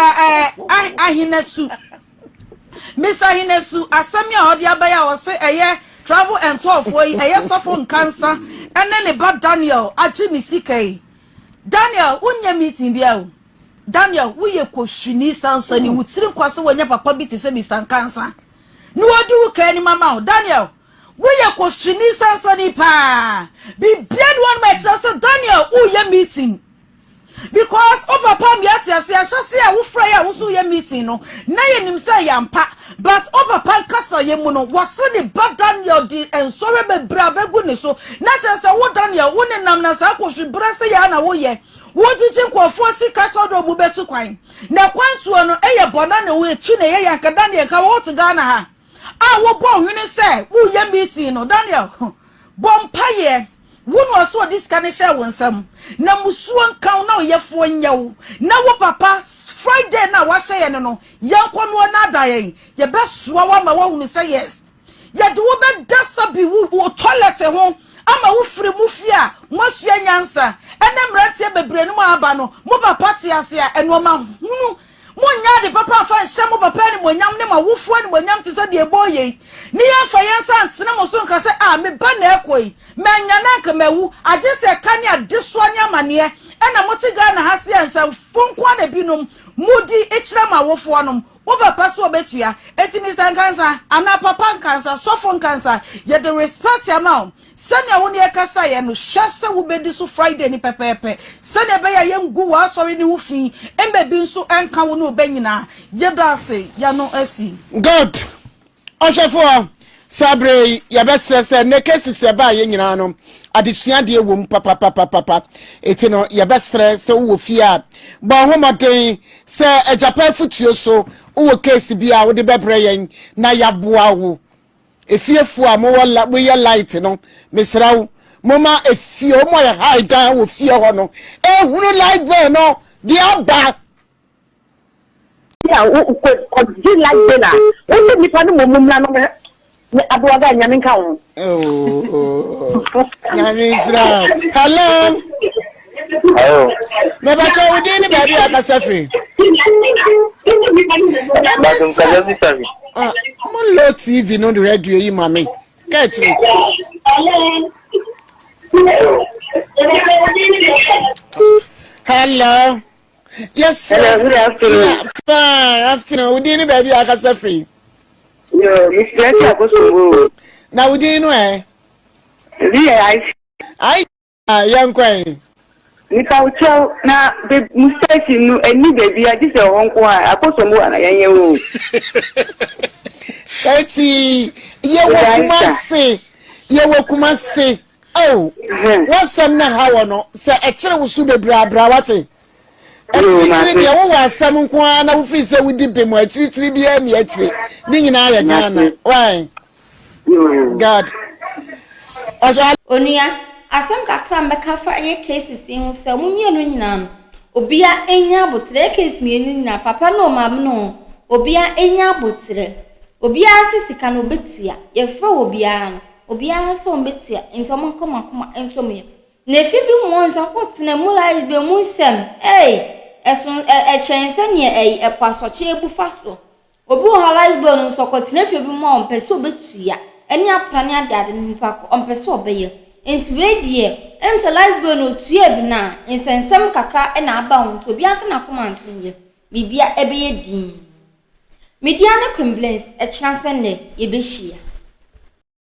Ahinesu asami a odi abaya o se eye travel and tour for eye suffer cancer ene ne ba Daniel agimi sikai Daniel unya meeting bia o Daniel uye koshuni sansa ni wutiri kwase wonya papa bi te se Mr. Cancer ni odu ka ni mama o Daniel uye koshuni sansa ni pa bi bien one match so Daniel uye meeting because over pam yati ase ahase a wo fra ya wo so ye meeting no na ye nim say yampa but over pan kasa ye mu no wose ne ba Daniel di ensore be bra begu ne so na che say wo Daniel wo ne nam na sa akohwe bra say ya na wo ye wo jichi nkofo sika so do mu betu kwan na kwantuo no eye bona na wo etu na ye yanka Daniel ka wo te Ghana ha a wo bo hwene say wo ye meeting no Daniel bompa ye wonu aso dis kan share wonsam na musuo nkan na oyefo nyawo na wo papa Friday na wa share ye no yanko no na adaye ye be soa wa ma wo hunu say yes ye de wo be dasa bi wo toilet ho ama wo firi mu fia mo sua nyansa ene mratie bebre no aba no mo papa te ase a eno ma hunu Munya de papa fa nhyɛ papa ni monyam ne ma wofo ni monyam te sɛ de eboye ni ya fa yansa antena mo so nka sɛ me ba na ekoi menya na nka mawu agye sɛ ka ne adeso ne amane ɛna mote Ghana ha se ansam fonko na binom mudi ekyira ma wofo nom wo papa so obetua eti Mr. Cancer ana papa Cancer sofo Cancer ye the respect amount sanya wo ne kasa ye no hwase wo bedi so Friday ni pepepe sanya be ya yemgu wa sorry ni hufi embe bi nso enka wo no banyina ye da se ya no asi good oshefo sabre ya bestress ne kesi se ba ye nyina no adesua de ewom papa eti no ya bestress wo fia ba homoden se ejapa futuo so wo kesi bia wo de bebre yen na ya boa wo efiefu a mo wala mo ye light no mesrawo moma efie o mo ye high down wo fie ho no ehunu light boy no di aba ya o di light boy na o ni pa no mumum na no abuaga nyame nka ho nyame Israel hello me ba cha wo di ni ba bia ka safri Molo TV no the radio yi mami. Catch me. Hello. Yes sir. Hello, good afternoon. Fine afternoon. We didn't baby akasa free. Yo, Mr. Akoso. Na we didn't know I young queen. Nika ucho na the mistake no eni baby I just wonko Akoso mo na yenye wo. Eti ye wo kuma se oh what's some na how no se e kire wo su bebra bra wate eti ni wo wasam nko na wo fi se wo di bem a kire bia mi akire ni nyina ya Ghana why God Onua asem kakra meka fa ye cases hu se munye no nyina no obia enya botre case mi nyina papa no mam no obia enya botre obia sisika no betua ye fra obia no obia so betua entomo koma entomo na fi bi mo nsa ko tena mu lai be mu sem esun chense ne epasoche ebufa so obi o halai be no so ko tena fi bi mo pese obetua eni aprane adade nipa ko ompese obeye enti we die emse life be no tua bi na insensem kaka na aba ho to obia kana koma antinye bibia ebeye din Mediana complaints a chance and ye beshia.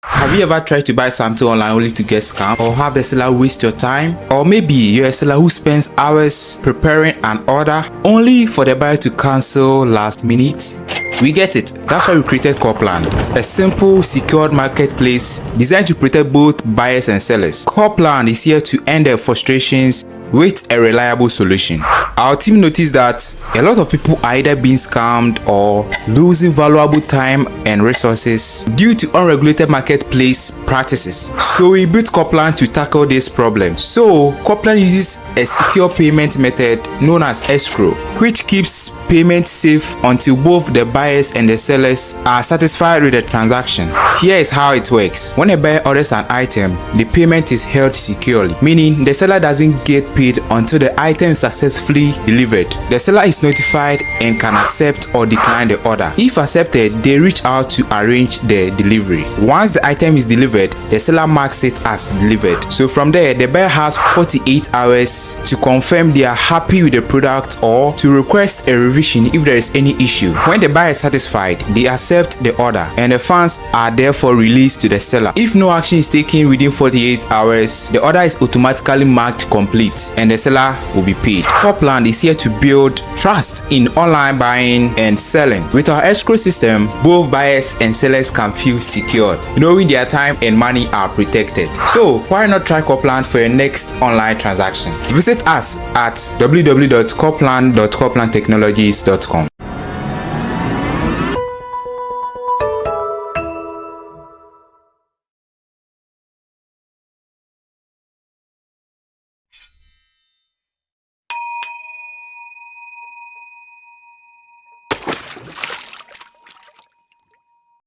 Have you ever tried to buy something online only to get scammed, or have the seller waste your time? Or maybe you're a seller who spends hours preparing an order only for the buyer to cancel last minute? We get it. That's why we created Copland, a simple, secured marketplace designed to protect both buyers and sellers. Copland is here to end their frustrations with a reliable solution. Our team noticed that a lot of people are either being scammed or losing valuable time and resources due to unregulated marketplace practices. So we built Copland to tackle this problem. So Copland uses a secure payment method known as escrow, which keeps payment safe until both the buyers and the sellers are satisfied with the transaction. Here is how it works. When a buyer orders an item, the payment is held securely, meaning the seller doesn't get paid until the item is successfully delivered. The seller is notified and can accept or decline the order. If accepted, they reach out to arrange the delivery. Once the item is delivered, the seller marks it as delivered. So from there, the buyer has 48 hours to confirm they are happy with the product or to request a revision if there is any issue. When the buyer is satisfied, they accept the order and the funds are therefore released to the seller. If no action is taken within 48 hours, the order is automatically marked complete and the seller will be paid. Copland is here to build trust in online buying and selling. With our escrow system, both buyers and sellers can feel secured, knowing their time and money are protected. So why not try Copland for your next online transaction? Visit us at www.copland.coplandtechnologies.com.